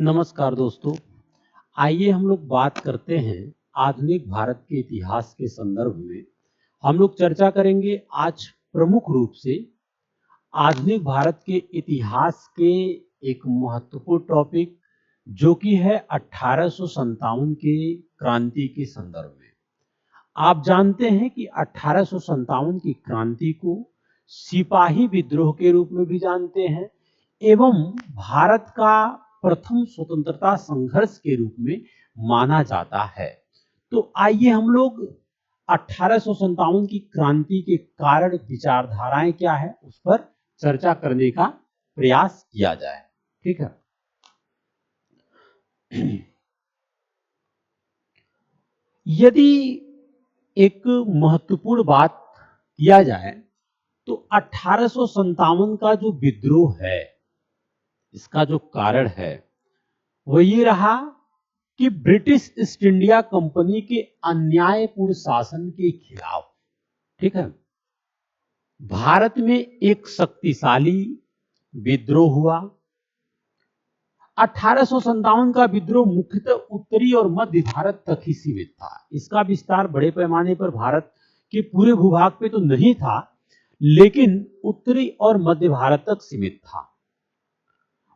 नमस्कार दोस्तों। आइए हम लोग बात करते हैं आधुनिक भारत के इतिहास के संदर्भ में। हम लोग चर्चा करेंगे आज प्रमुख रूप से आधुनिक भारत के इतिहास के एक महत्वपूर्ण टॉपिक जो कि है 1857 के क्रांति के संदर्भ में। आप जानते हैं कि 1857 की क्रांति को सिपाही विद्रोह के रूप में भी जानते हैं एवं भारत का प्रथम स्वतंत्रता संघर्ष के रूप में माना जाता है। तो आइए हम लोग 1857 की क्रांति के कारण, विचारधाराएं क्या है, उस पर चर्चा करने का प्रयास किया जाए। ठीक है। यदि एक महत्वपूर्ण बात किया जाए तो 1857 का जो विद्रोह है, इसका जो कारण है वो ये रहा कि ब्रिटिश ईस्ट इंडिया कंपनी के अन्यायपूर्ण शासन के खिलाफ, ठीक है, भारत में एक शक्तिशाली विद्रोह हुआ। 1857 का विद्रोह मुख्यतः उत्तरी और मध्य भारत तक ही सीमित था। इसका विस्तार बड़े पैमाने पर भारत के पूरे भूभाग पे तो नहीं था, लेकिन उत्तरी और मध्य भारत तक सीमित था।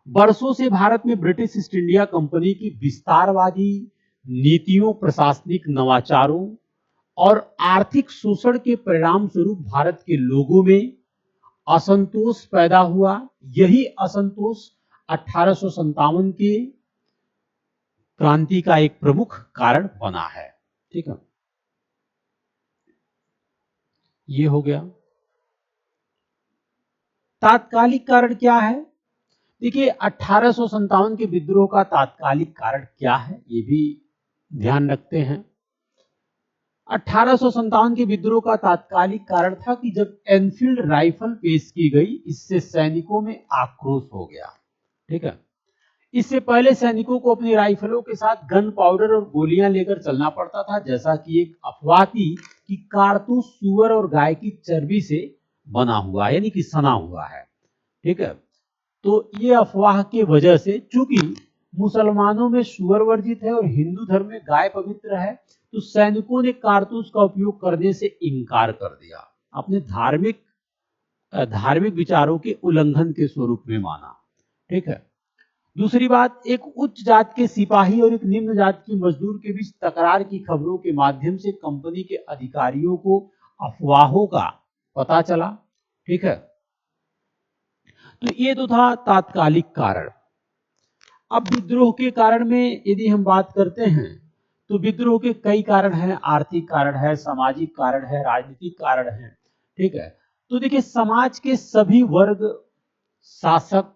वर्षों से भारत में ब्रिटिश ईस्ट इंडिया कंपनी की विस्तारवादी नीतियों, प्रशासनिक नवाचारों और आर्थिक शोषण के परिणाम स्वरूप भारत के लोगों में असंतोष पैदा हुआ। यही असंतोष 1857 के क्रांति का एक प्रमुख कारण बना है। ठीक है, ये हो गया। तात्कालिक कारण क्या है? देखिए, 1857 के विद्रोह का तात्कालिक कारण क्या है, ये भी ध्यान रखते हैं। 1857 के विद्रोह का तात्कालिक कारण था कि जब एनफील्ड राइफल पेश की गई, इससे सैनिकों में आक्रोश हो गया। ठीक है, इससे पहले सैनिकों को अपनी राइफलों के साथ गन पाउडर और गोलियां लेकर चलना पड़ता था, जैसा कि एक अफवाह थी कि कारतूस सुअर और गाय की चर्बी से बना हुआ है, यानी कि सना हुआ है। ठीक है, तो ये अफवाह की वजह से, चूंकि मुसलमानों में सुअर वर्जित है और हिंदू धर्म में गाय पवित्र है, तो सैनिकों ने कारतूस का उपयोग करने से इनकार कर दिया। अपने धार्मिक विचारों के उल्लंघन के स्वरूप में माना। ठीक है, दूसरी बात, एक उच्च जात के सिपाही और एक निम्न जात के मजदूर के बीच तकरार की खबरों के माध्यम से कंपनी के अधिकारियों को अफवाहों का पता चला। ठीक है, तो ये तो था तात्कालिक कारण। अब विद्रोह के कारण में यदि हम बात करते हैं तो विद्रोह के कई कारण हैं। आर्थिक कारण है, सामाजिक कारण है, राजनीतिक कारण है। ठीक है, तो देखिए, समाज के सभी वर्ग, शासक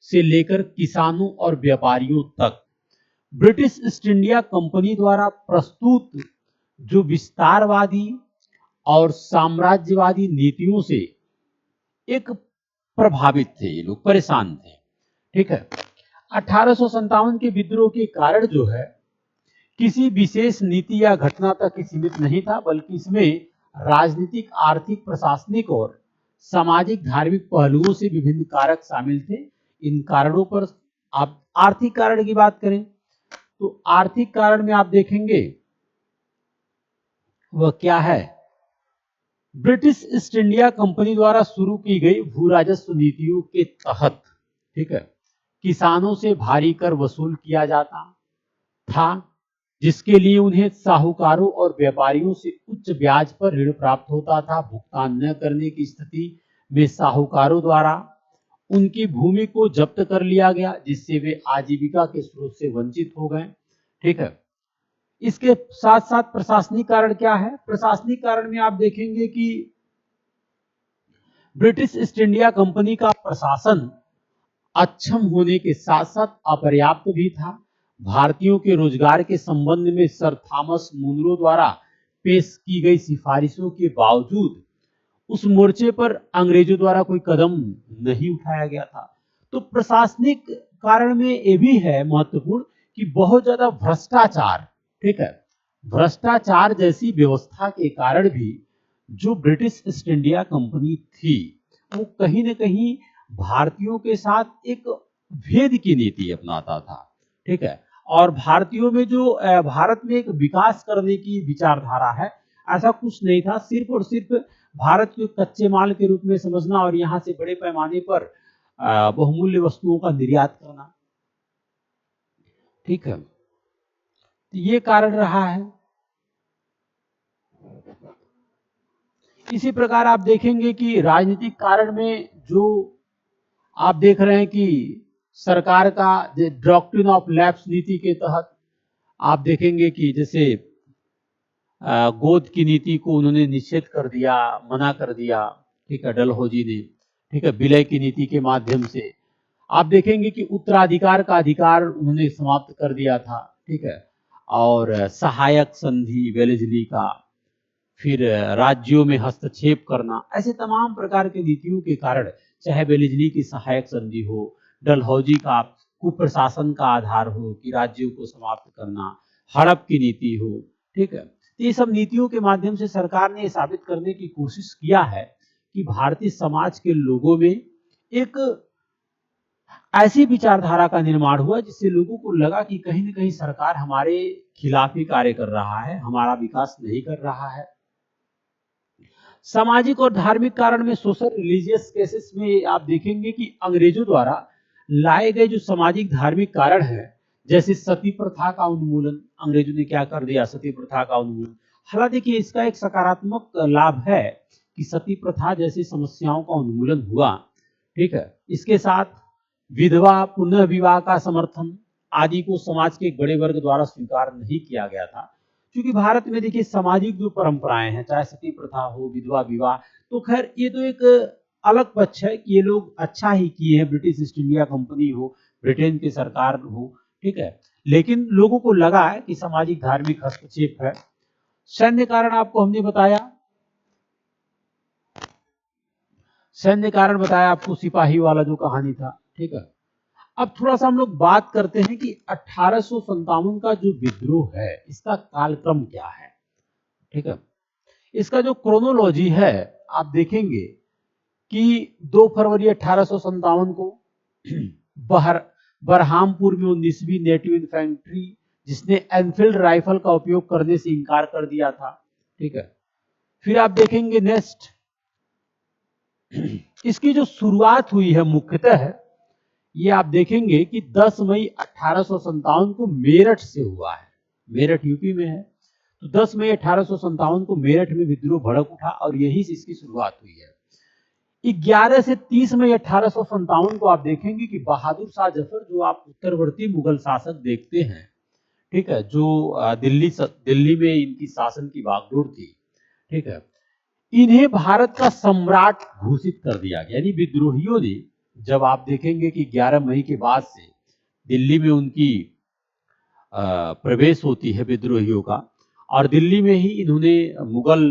से लेकर किसानों और व्यापारियों तक, ब्रिटिश ईस्ट इंडिया कंपनी द्वारा प्रस्तुत जो विस्तारवादी और साम्राज्यवादी नीतियों से एक प्रभावित थे, ये लोग परेशान थे। ठीक है, 1857 के विद्रोह के कारण जो है किसी विशेष नीति या घटना तक ही सीमित नहीं था, बल्कि इसमें राजनीतिक, आर्थिक, प्रशासनिक और सामाजिक, धार्मिक पहलुओं से विभिन्न कारक शामिल थे। इन कारणों पर, आप आर्थिक कारण की बात करें तो आर्थिक कारण में आप देखेंगे वह क्या है, ब्रिटिश ईस्ट इंडिया कंपनी द्वारा शुरू की गई भू राजस्व नीतियों के तहत, ठीक है, किसानों से भारी कर वसूल किया जाता था, जिसके लिए उन्हें साहूकारों और व्यापारियों से उच्च ब्याज पर ऋण प्राप्त होता था। भुगतान न करने की स्थिति में साहूकारों द्वारा उनकी भूमि को जब्त कर लिया गया, जिससे वे आजीविका के स्रोत से वंचित हो गए। ठीक है, इसके साथ साथ प्रशासनिक कारण क्या है? प्रशासनिक कारण में आप देखेंगे कि ब्रिटिश ईस्ट इंडिया कंपनी का प्रशासन अक्षम होने के साथ साथ अपर्याप्त भी था। भारतीयों के रोजगार के संबंध में सर थॉमस मुनरो द्वारा पेश की गई सिफारिशों के बावजूद उस मोर्चे पर अंग्रेजों द्वारा कोई कदम नहीं उठाया गया था। तो प्रशासनिक कारण में ये भी है महत्वपूर्ण कि बहुत ज्यादा भ्रष्टाचार, ठीक है, भ्रष्टाचार जैसी व्यवस्था के कारण भी जो ब्रिटिश ईस्ट इंडिया कंपनी थी वो कहीं ना कहीं भारतीयों के साथ एक भेद की नीति अपनाता था। ठीक है। और भारतीयों में जो भारत में एक विकास करने की विचारधारा है, ऐसा कुछ नहीं था। सिर्फ और सिर्फ भारत को कच्चे माल के रूप में समझना और यहाँ से बड़े पैमाने पर बहुमूल्य वस्तुओं का निर्यात करना, ठीक है। तो ये कारण रहा है। इसी प्रकार आप देखेंगे कि राजनीतिक कारण में जो आप देख रहे हैं कि सरकार का डॉक्ट्रिन ऑफ लैप्स नीति के तहत आप देखेंगे कि जैसे गोद की नीति को उन्होंने निषेध कर दिया, मना कर दिया, ठीक है, डलहौजी ने, ठीक है। विलय की नीति के माध्यम से आप देखेंगे कि उत्तराधिकार का अधिकार उन्होंने समाप्त कर दिया था, ठीक है। और सहायक संधि वेलेस्ली का, फिर राज्यों में हस्तक्षेप करना, ऐसे तमाम प्रकार की नीतियों के कारण, चाहे वेलेस्ली की सहायक संधि हो, डलहौजी का कुप्रशासन का आधार हो कि राज्यों को समाप्त करना, हड़प की नीति हो, ठीक है। तो ये सब नीतियों के माध्यम से सरकार ने साबित करने की कोशिश किया है कि भारतीय समाज के लोगों में एक ऐसी विचारधारा का निर्माण हुआ जिससे लोगों को लगा कि कहीं ना कहीं सरकार हमारे खिलाफ ही कार्य कर रहा है, हमारा विकास नहीं कर रहा है। सामाजिक और धार्मिक कारण में सोशल रिलीजियस केसेस में आप देखेंगे कि अंग्रेजों द्वारा लाए गए जो सामाजिक धार्मिक कारण है, जैसे सती प्रथा का उन्मूलन, अंग्रेजों ने क्या कर दिया, सती प्रथा का उन्मूलन। हालांकि देखिए इसका एक सकारात्मक लाभ है कि सती प्रथा जैसी समस्याओं का उन्मूलन हुआ, ठीक है। इसके साथ विधवा पुनः विवाह का समर्थन आदि को समाज के एक बड़े वर्ग द्वारा स्वीकार नहीं किया गया था, क्योंकि भारत में देखिए सामाजिक जो परंपराएं हैं, चाहे सती प्रथा हो, विधवा विवाह, तो खैर ये तो एक अलग पक्ष है कि ये लोग अच्छा ही किए हैं, ब्रिटिश ईस्ट इंडिया कंपनी हो, ब्रिटेन की सरकार हो, ठीक है। लेकिन लोगों को लगा है कि सामाजिक धार्मिक हस्तक्षेप है। सैन्य कारण आपको हमने बताया, सैन्य कारण बताया आपको, सिपाही वाला जो कहानी था, ठीक है। अब थोड़ा सा हम लोग बात करते हैं कि 1857 का जो विद्रोह है इसका कालक्रम क्या है, ठीक है। इसका जो क्रोनोलॉजी है आप देखेंगे कि 2 फरवरी 1857 को बरहामपुर में 19वीं नेटिव इन्फेंट्री, जिसने एनफील्ड राइफल का उपयोग करने से इनकार कर दिया था, ठीक है। फिर आप देखेंगे नेक्स्ट, इसकी जो शुरुआत हुई है मुख्यतः ये आप देखेंगे कि 10 मई 1857 को मेरठ से हुआ है। मेरठ यूपी में है, तो 10 मई 1857 को मेरठ में विद्रोह भड़क उठा और यही से इसकी शुरुआत हुई है। 11 से 30 मई 1857 को आप देखेंगे कि बहादुर शाह जफर, जो आप उत्तरवर्ती मुगल शासक देखते हैं, ठीक है, जो दिल्ली में इनकी शासन की बागडोर थी, ठीक है, इन्हें भारत का सम्राट घोषित कर दिया गया। यानी विद्रोहियों ने, जब आप देखेंगे कि 11 मई के बाद से दिल्ली में उनकी प्रवेश होती है विद्रोहियों का, और दिल्ली में ही इन्होंने मुगल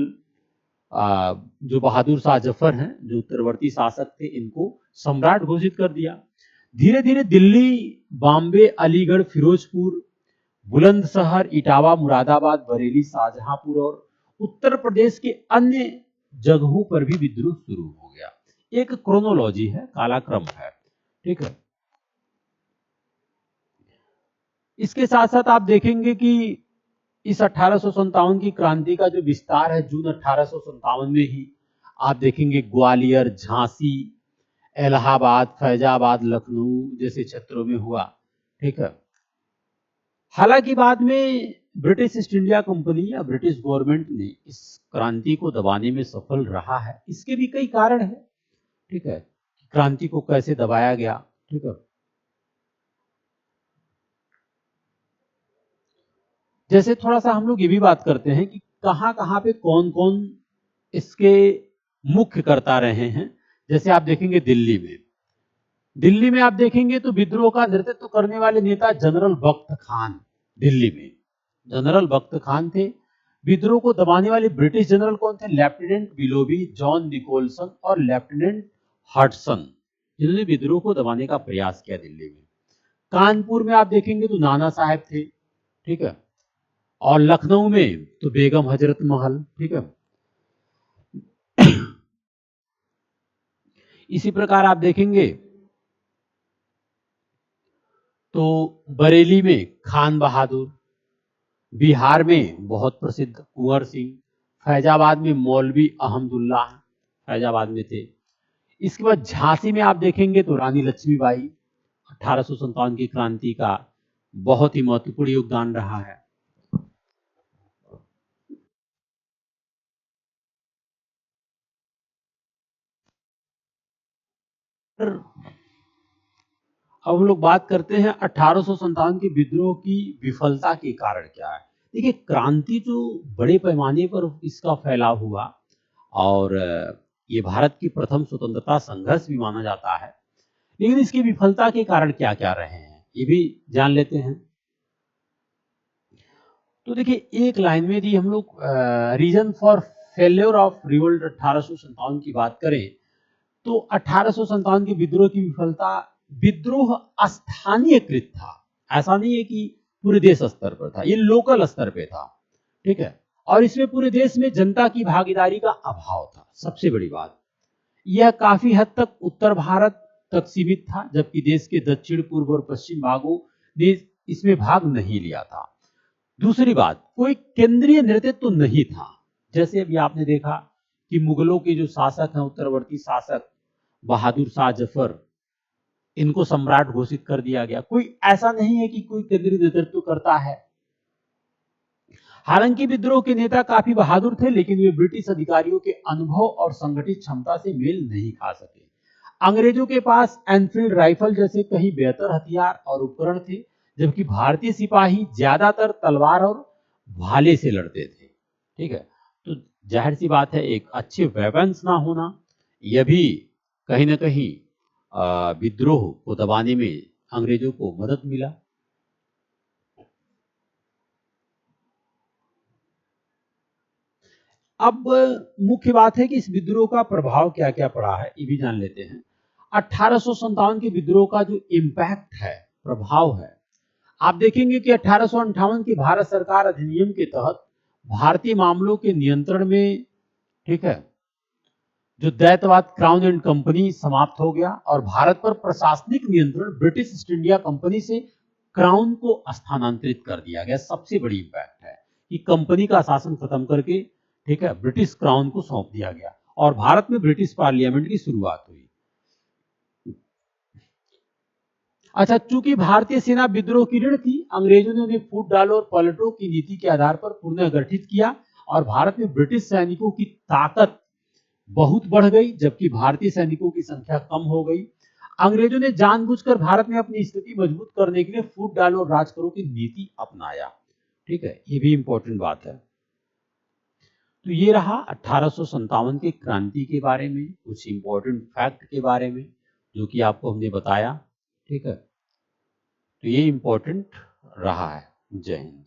जो बहादुर शाह जफर हैं, जो उत्तरवर्ती शासक थे, इनको सम्राट घोषित कर दिया। धीरे धीरे दिल्ली, बॉम्बे, अलीगढ़, फिरोजपुर, बुलंदशहर, इटावा, मुरादाबाद, बरेली, शाहजहांपुर और उत्तर प्रदेश के अन्य जगहों पर भी विद्रोह शुरू हो गया। एक क्रोनोलॉजी है, कालाक्रम है, ठीक है। इसके साथ साथ आप देखेंगे कि इस 1857 की क्रांति का जो विस्तार है, जून 1857 में ही आप देखेंगे ग्वालियर, झांसी, इलाहाबाद, फैजाबाद, लखनऊ जैसे क्षेत्रों में हुआ, ठीक है। हालांकि बाद में ब्रिटिश ईस्ट इंडिया कंपनी या ब्रिटिश गवर्नमेंट ने इस क्रांति को दबाने में सफल रहा है। इसके भी कई कारण है, ठीक है, क्रांति को कैसे दबाया गया, ठीक है। जैसे थोड़ा सा हम लोग ये भी बात करते हैं कि कहां कहां पे कौन कौन इसके मुख्य करता रहे हैं। जैसे आप देखेंगे दिल्ली में आप देखेंगे तो विद्रोह का नेतृत्व करने वाले नेता जनरल बख्त खान, दिल्ली में जनरल बख्त खान थे। विद्रोह को दबाने वाले ब्रिटिश जनरल कौन थे? लेफ्टिनेंट विलोबी, जॉन निकोलसन और लेफ्टिनेंट हडसन, जिन्होंने विद्रोह को दबाने का प्रयास किया दिल्ली में। कानपुर में आप देखेंगे तो नाना साहब थे, ठीक है, और लखनऊ में तो बेगम हजरत महल, ठीक है। इसी प्रकार आप देखेंगे तो बरेली में खान बहादुर, बिहार में बहुत प्रसिद्ध कुंवर सिंह, फैजाबाद में मौलवी अहमदुल्ला फैजाबाद में थे। इसके बाद झांसी में आप देखेंगे तो रानी लक्ष्मीबाई, 1857 की क्रांति का बहुत ही महत्वपूर्ण योगदान रहा है। अब हम लोग बात करते हैं 1857 के विद्रोह की विफलता के कारण क्या है। देखिए, क्रांति जो बड़े पैमाने पर इसका फैलाव हुआ और ये भारत की प्रथम स्वतंत्रता संघर्ष भी माना जाता है, लेकिन इसकी विफलता के कारण क्या क्या रहे हैं ये भी जान लेते हैं। तो देखिए, एक लाइन में यदि हम लोग reason for failure of revolt 1857 की बात करें तो 1857 के विद्रोह की विफलता, विद्रोह स्थानीयकृत था, ऐसा नहीं है कि पूरे देश स्तर पर था, ये लोकल स्तर पे था, ठीक है। और इसमें पूरे देश में जनता की भागीदारी का अभाव था। सबसे बड़ी बात, यह काफी हद तक उत्तर भारत तक सीमित था, जबकि देश के दक्षिण पूर्व और पश्चिम भागों ने इसमें भाग नहीं लिया था। दूसरी बात, कोई केंद्रीय नेतृत्व तो नहीं था। जैसे अभी आपने देखा कि मुगलों के जो शासक हैं, उत्तरवर्ती शासक बहादुर शाह जफर, इनको सम्राट घोषित कर दिया गया। कोई ऐसा नहीं है कि कोई केंद्रीय नेतृत्व करता है। हालांकि विद्रोह के नेता काफी बहादुर थे, लेकिन वे ब्रिटिश अधिकारियों के अनुभव और संगठित क्षमता से मेल नहीं खा सके। अंग्रेजों के पास एनफील्ड राइफल जैसे कहीं बेहतर हथियार और उपकरण थे, जबकि भारतीय सिपाही ज्यादातर तलवार और भाले से लड़ते थे, ठीक है। तो जाहिर सी बात है, एक अच्छे वेपन्स ना होना यह भी कहीं ना कहीं विद्रोह को दबाने में अंग्रेजों को मदद मिला। अब मुख्य बात है कि इस विद्रोह का प्रभाव क्या क्या पड़ा है, ये भी जान लेते हैं। 1857 के विद्रोह का जो इम्पैक्ट है, प्रभाव है, आप देखेंगे कि 1858 की भारत सरकार अधिनियम के तहत भारतीय मामलों के नियंत्रण में, ठीक है, जो दैत्यवाद क्राउन एंड कंपनी समाप्त हो गया और भारत पर प्रशासनिक नियंत्रण ब्रिटिश ईस्ट इंडिया कंपनी से क्राउन को स्थानांतरित कर दिया गया। सबसे बड़ी इंपैक्ट है कि कंपनी का शासन खत्म करके, ठीक है, ब्रिटिश क्राउन को सौंप दिया गया और भारत में ब्रिटिश पार्लियामेंट की शुरुआत हुई। अच्छा, चूंकि भारतीय सेना विद्रोह की ऋण थी, अंग्रेजों ने उन्हें फूट डालो और पलटो की नीति के आधार पर पुनः गठित किया और भारत में ब्रिटिश सैनिकों की ताकत बहुत बढ़ गई, जबकि भारतीय सैनिकों की संख्या कम हो गई। अंग्रेजों ने जानबूझकर भारत में अपनी स्थिति मजबूत करने के लिए फूट डालो और राज करो की नीति अपनाया, ठीक है, ये भी इंपॉर्टेंट बात है। तो ये रहा 1857 की क्रांति के बारे में, कुछ इंपॉर्टेंट फैक्ट के बारे में जो कि आपको हमने बताया, ठीक है। तो ये इंपॉर्टेंट रहा है। जय हिंद।